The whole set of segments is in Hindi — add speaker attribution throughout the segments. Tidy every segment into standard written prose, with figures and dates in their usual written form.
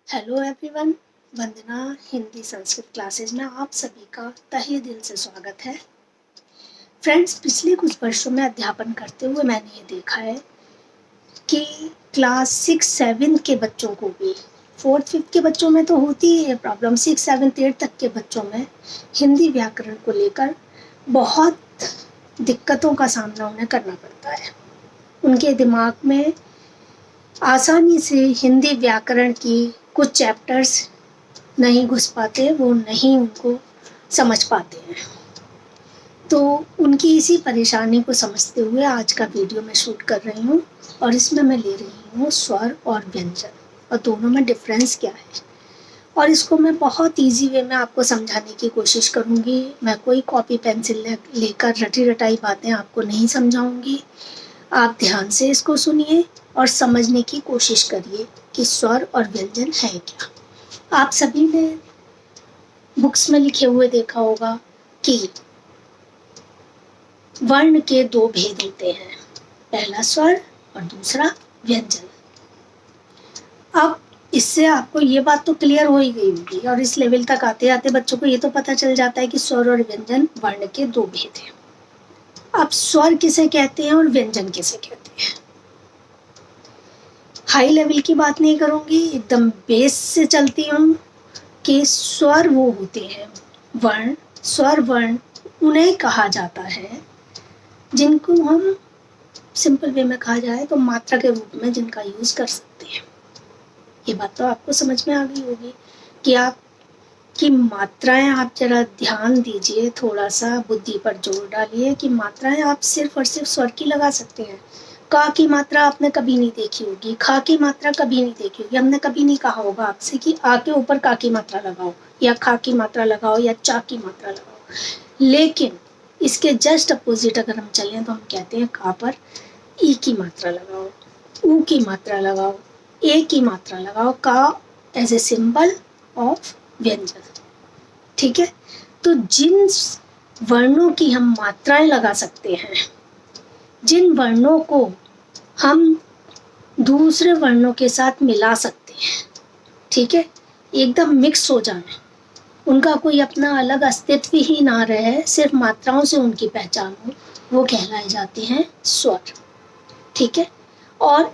Speaker 1: Hello everyone. Vandana Hindi Sanskrit classes में आप सभी का तहे दिल से स्वागत है। फ्रेंड्स, पिछले कुछ वर्षों में अध्यापन करते हुए मैंने ये देखा है कि क्लास 6-7 के बच्चों को भी 4th-5th के बच्चों में तो होती ही है प्रॉब्लम, 6-7-8 तक के बच्चों में हिंदी व्याकरण को लेकर बहुत दिक्कतों का सामना उन्हें करना पड़ता है। उनके दिमाग में आसानी से हिंदी व्याकरण की कुछ चैप्टर्स नहीं घुस पाते, वो नहीं उनको समझ पाते हैं। तो उनकी इसी परेशानी को समझते हुए आज का वीडियो मैं शूट कर रही हूँ और इसमें मैं ले रही हूँ स्वर और व्यंजन और दोनों में डिफरेंस क्या है, और इसको मैं बहुत इजी वे में आपको समझाने की कोशिश करूँगी। मैं कोई कॉपी पेंसिल लेकर रटी रटाई बातें आपको नहीं समझाऊँगी। आप ध्यान से इसको सुनिए और समझने की कोशिश करिए कि स्वर और व्यंजन है क्या। आप सभी ने बुक्स में लिखे हुए देखा होगा कि वर्ण के 2 भेद होते हैं, पहला स्वर और दूसरा व्यंजन। अब इससे आपको ये बात तो क्लियर हो ही गई होगी, और इस लेवल तक आते आते बच्चों को ये तो पता चल जाता है कि स्वर और व्यंजन वर्ण के 2 भेद हैं। अब स्वर किसे कहते हैं और व्यंजन किसे कहते हैं, हाई लेवल की बात नहीं करूँगी, एकदम बेस से चलती हूँ कि स्वर वो होते हैं वर्ण, स्वर वर्ण उन्हें कहा जाता है जिनको हम सिंपल वे में कहा जाए तो मात्रा के रूप में जिनका यूज़ कर सकते हैं। ये बात तो आपको समझ में आ गई होगी कि आपकी मात्राएं, आप जरा ध्यान दीजिए, थोड़ा सा बुद्धि पर जोर डालिए कि मात्राएं आप सिर्फ और सिर्फ स्वर की लगा सकते हैं। का की मात्रा आपने कभी नहीं देखी होगी, खा की मात्रा कभी नहीं देखी होगी। हमने कभी नहीं कहा होगा आपसे कि आ के ऊपर का की मात्रा लगाओ या खा की मात्रा लगाओ या चा की मात्रा लगाओ। लेकिन इसके जस्ट अपोजिट अगर हम चलें तो हम कहते हैं का पर ई की मात्रा लगाओ, ऊ की मात्रा लगाओ, ए की मात्रा लगाओ, का एज ए सिंबल ऑफ व्यंजन। ठीक है, तो जिन वर्णों की हम मात्राएं लगा सकते हैं, जिन वर्णों को हम दूसरे वर्णों के साथ मिला सकते हैं, ठीक है, एकदम मिक्स हो जाए, उनका कोई अपना अलग अस्तित्व ही ना रहे, सिर्फ मात्राओं से उनकी पहचान हो, वो कहलाए जाते हैं स्वर। ठीक है, और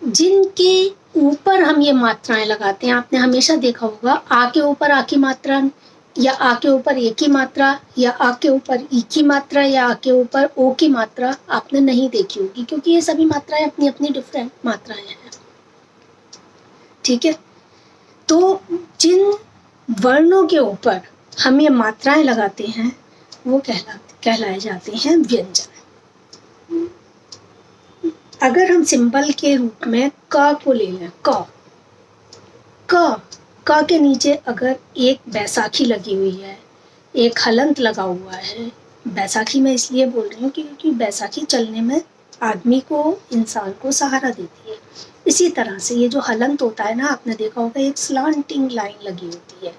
Speaker 1: जिनके ऊपर हम ये मात्राएं लगाते हैं, आपने हमेशा देखा होगा आ के ऊपर आ की मात्रा या आ के ऊपर ए की मात्रा या आ के ऊपर ई की मात्रा या आ के ऊपर ओ की मात्रा आपने नहीं देखी होगी, क्योंकि ये सभी मात्राएं अपनी अपनी डिफरेंट मात्राएं हैं। ठीक है, तो जिन वर्णों के ऊपर हम ये मात्राएं लगाते हैं वो कहलाए जाते हैं व्यंजन। अगर हम सिंबल के रूप में क को ले लें, क के नीचे अगर एक बैसाखी लगी हुई है, एक हलंत लगा हुआ है, बैसाखी मैं इसलिए बोल रही हूँ क्योंकि बैसाखी चलने में आदमी को, इंसान को सहारा देती है। इसी तरह से ये जो हलंत होता है ना, आपने देखा होगा एक स्लांटिंग लाइन लगी होती है,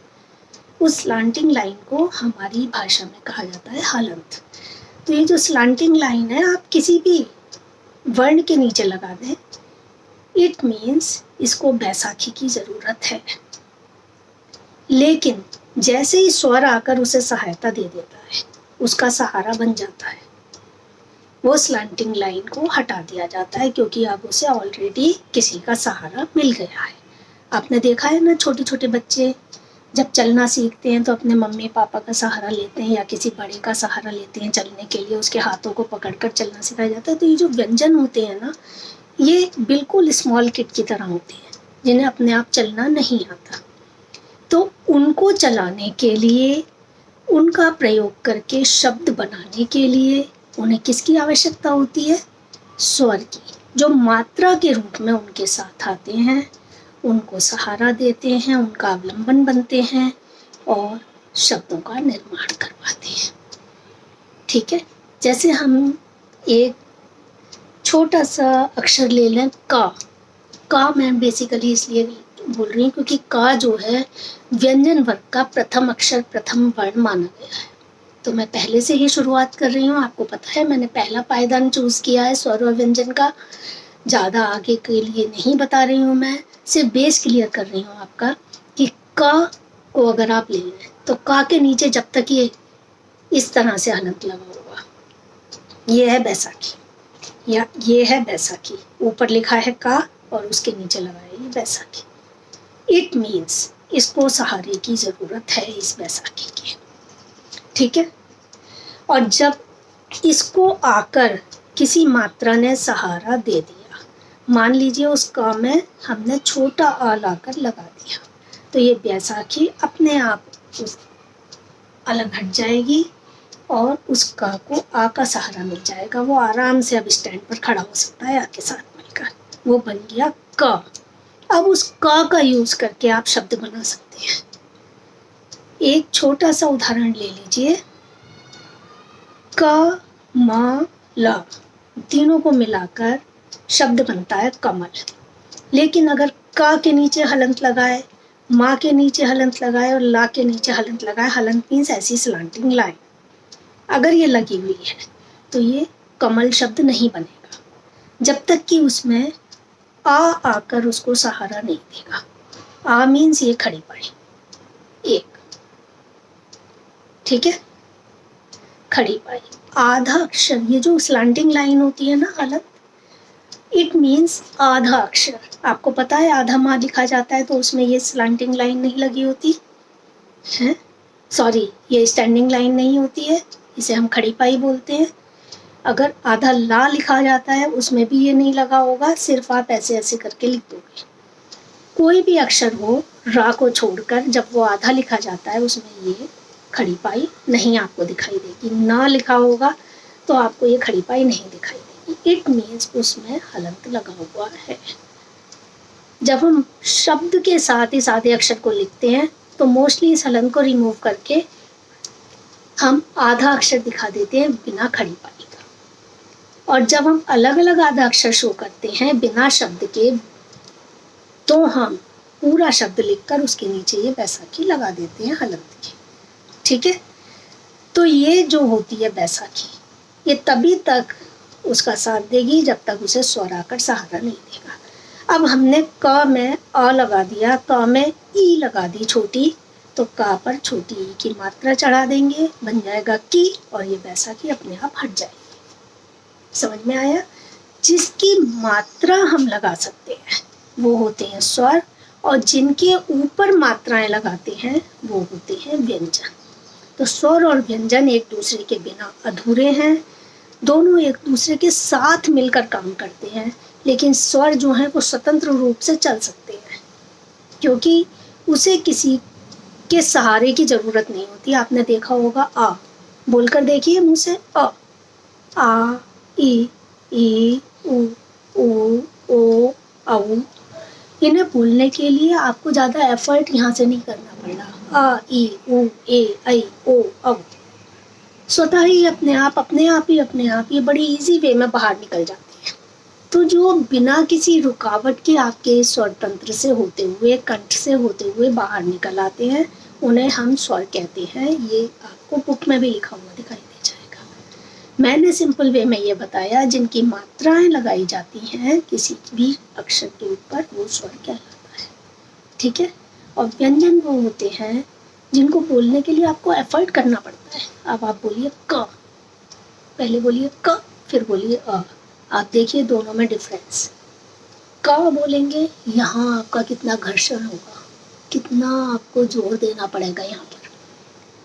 Speaker 1: उस स्लांटिंग लाइन को हमारी भाषा में कहा जाता है हलंत। तो ये जो स्लांटिंग लाइन है आप किसी भी वर्ण के नीचे लगा दें, इट मीन्स इसको बैसाखी की ज़रूरत है। लेकिन जैसे ही स्वर आकर उसे सहायता दे देता है, उसका सहारा बन जाता है, वो स्लांटिंग लाइन को हटा दिया जाता है, क्योंकि अब उसे ऑलरेडी किसी का सहारा मिल गया है। आपने देखा है ना, छोटे छोटे बच्चे जब चलना सीखते हैं तो अपने मम्मी पापा का सहारा लेते हैं या किसी बड़े का सहारा लेते हैं चलने के लिए, उसके हाथों को पकड़कर चलना सिखाया जाता है। तो ये जो व्यंजन होते हैं ना, ये बिल्कुल स्मॉल किड की तरह होते हैं जिन्हें अपने आप चलना नहीं आता। तो उनको चलाने के लिए, उनका प्रयोग करके शब्द बनाने के लिए उन्हें किसकी आवश्यकता होती है? स्वर की, जो मात्रा के रूप में उनके साथ आते हैं, उनको सहारा देते हैं, उनका अवलंबन बनते हैं और शब्दों का निर्माण करवाते हैं। ठीक है, जैसे हम एक छोटा सा अक्षर ले लें, का मैं बेसिकली इसलिए बोल रही हूँ क्योंकि का जो है व्यंजन वर्ग का प्रथम अक्षर, प्रथम वर्ण माना गया है। तो मैं पहले से ही शुरुआत कर रही हूँ, आपको पता है मैंने पहला पायदान चूज किया है स्वर और व्यंजन का, ज़्यादा आगे के लिए नहीं बता रही हूँ मैं, सिर्फ बेस क्लियर कर रही हूँ आपका कि क को अगर आप ले लें तो क के नीचे जब तक ये इस तरह से हलंत लगा होगा, ये है बैसाखी, या ये है बैसाखी, ऊपर लिखा है का और उसके नीचे लगा है ये बैसाखी। इट मीन्स इसको सहारे की ज़रूरत है इस बैसाखी की, ठीक है। और जब इसको आकर किसी मात्रा ने सहारा दे दिया, मान लीजिए उस का में हमने छोटा आ लाकर लगा दिया, तो ये बैसाखी अपने आप उस अलग हट जाएगी और उस का को आ का सहारा मिल जाएगा। वो आराम से अब स्टैंड पर खड़ा हो सकता है आ के साथ मिलकर, वो बन गया क। अब उस क का यूज करके आप शब्द बना सकते हैं। एक छोटा सा उदाहरण ले लीजिए, क म ल, तीनों को मिलाकर शब्द बनता है कमल। लेकिन अगर क के नीचे हलंत लगाए, माँ के नीचे हलंत लगाए और ला के नीचे हलंत लगाए, हलंत मीन्स ऐसी स्लांटिंग लाइन, अगर ये लगी हुई है तो ये कमल शब्द नहीं बनेगा जब तक कि उसमें आ आकर उसको सहारा नहीं देगा। आ मीन्स ये खड़ी पाई एक, ठीक है, खड़ी पाई। आधा अक्षर, ये जो स्लांटिंग लाइन होती है ना हलंत, इट मीन्स आधा अक्षर। आपको पता है आधा माँ लिखा जाता है तो उसमें ये स्लांटिंग लाइन नहीं लगी होती है, सॉरी ये स्टैंडिंग लाइन नहीं होती है, इसे हम खड़ी पाई बोलते हैं। अगर आधा ला लिखा जाता है उसमें भी ये नहीं लगा होगा, सिर्फ आप ऐसे ऐसे करके लिख दोगे। कोई भी अक्षर हो रा को छोड़कर जब वो आधा लिखा जाता है उसमें ये खड़ी पाई नहीं आपको दिखाई देगी। ना लिखा होगा तो आपको ये खड़ी पाई नहीं दिखाई देगी। इट मीन्स उसमें हलंत लगा हुआ है। जब हम शब्द के साथ इस आधे अक्षर को लिखते हैं तो मोस्टली इस हलंत को रिमूव करके हम आधा अक्षर दिखा देते हैं बिना खड़ी पाई का। और जब हम अलग अलग आधा अक्षर शो करते हैं बिना शब्द के, तो हम पूरा शब्द लिखकर उसके नीचे ये बैसाखी लगा देते हैं हलंत की, ठीक है। तो ये जो होती है बैसाखी, ये तभी तक उसका साथ देगी जब तक उसे स्वर आकर सहारा नहीं देगा। अब हमने क में अ लगा दिया, क में ई लगा दी छोटी, तो का पर छोटी ई की मात्रा चढ़ा देंगे, बन जाएगा की, और ये बैसाखी अपने आप हट जाएगी। समझ में आया? जिसकी मात्रा हम लगा सकते हैं वो होते हैं स्वर, और जिनके ऊपर मात्राएं लगाते हैं वो होते हैं व्यंजन। तो स्वर और व्यंजन एक दूसरे के बिना अधूरे हैं, दोनों एक दूसरे के साथ मिलकर काम करते हैं। लेकिन स्वर जो हैं वो स्वतंत्र रूप से चल सकते हैं क्योंकि उसे किसी के सहारे की जरूरत नहीं होती। आपने देखा होगा, आ बोलकर देखिए मुंह से, आ ई उ ओ औ। इन्हें बोलने के लिए आपको ज़्यादा एफर्ट यहाँ से नहीं करना पड़ेगा। आ ई उ ए ऐ ओ औ स्वतः ही अपने आप ये बड़ी इजी वे में बाहर निकल जाती है। तो जो बिना किसी रुकावट के आपके स्वर तंत्र से होते हुए, कंठ से होते हुए बाहर निकल आते हैं, उन्हें हम स्वर कहते हैं। ये आपको बुक में भी लिखा हुआ दिखाई दे जाएगा। मैंने सिंपल वे में ये बताया, जिनकी मात्राएं लगाई जाती हैं किसी भी अक्षर के ऊपर वो स्वर कहलाता है, ठीक है। और व्यंजन वो होते हैं जिनको बोलने के लिए आपको एफर्ट करना पड़ता है। अब आप बोलिए क, पहले बोलिए क, फिर बोलिए अ। आप देखिए दोनों में डिफरेंस। क बोलेंगे, यहाँ आपका कितना घर्षण होगा, कितना आपको जोर देना पड़ेगा यहाँ पर।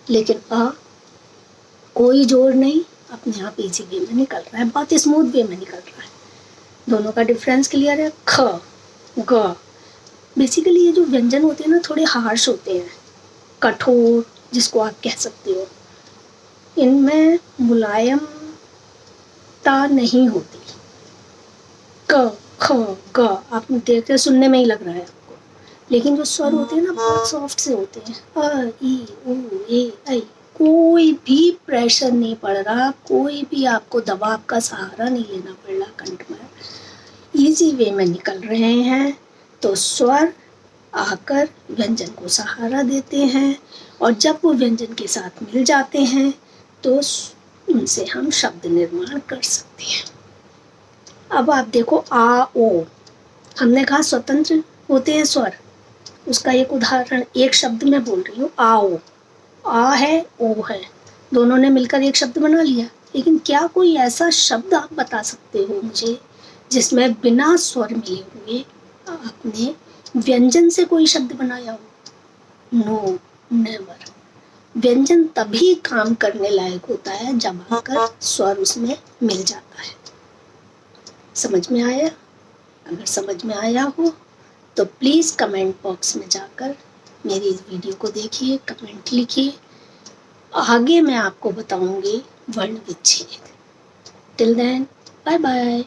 Speaker 1: लेकिन अ, कोई जोर नहीं, अपने आप इजी वे में निकल रहा है, बहुत स्मूथ वे में निकल रहा है। दोनों का डिफरेंस क्लियर है। ख, ग, बेसिकली ये जो व्यंजन होते हैं ना थोड़े हार्श होते हैं, कठोर जिसको आप कह सकते हो। इनमें मुलायमता नहीं होती। क, ख, ग आप देख रहे, सुनने में ही लग रहा है आपको, लेकिन जो स्वर होते हैं ना बहुत सॉफ्ट से होते हैं। अ ई उ ए ऐ, कोई भी प्रेशर नहीं पड़ रहा, कोई भी आपको दबाव का सहारा नहीं लेना पड़ रहा कंठ में, इजी वे में निकल रहे हैं। तो स्वर आकर व्यंजन को सहारा देते हैं, और जब वो व्यंजन के साथ मिल जाते हैं तो उनसे हम शब्द निर्माण कर सकते हैं। अब आप देखो, आ ओ, हमने कहा स्वतंत्र होते हैं स्वर। उसका एक उदाहरण, एक शब्द मैं बोल रही हूँ, आओ। आ है, ओ है, दोनों ने मिलकर एक शब्द बना लिया। लेकिन क्या कोई ऐसा शब्द आप बता सकते हो मुझे जिसमें बिना स्वर मिले हुए आपने व्यंजन से कोई शब्द बनाया हो? No, never. व्यंजन तभी काम करने लायक होता है जब आकर स्वर उसमें मिल जाता है। समझ में आया? अगर समझ में आया हो तो प्लीज़ कमेंट बॉक्स में जाकर मेरी इस वीडियो को देखिए, कमेंट लिखिए। आगे मैं आपको बताऊंगी वर्ण विच्छेद। Till then, bye bye.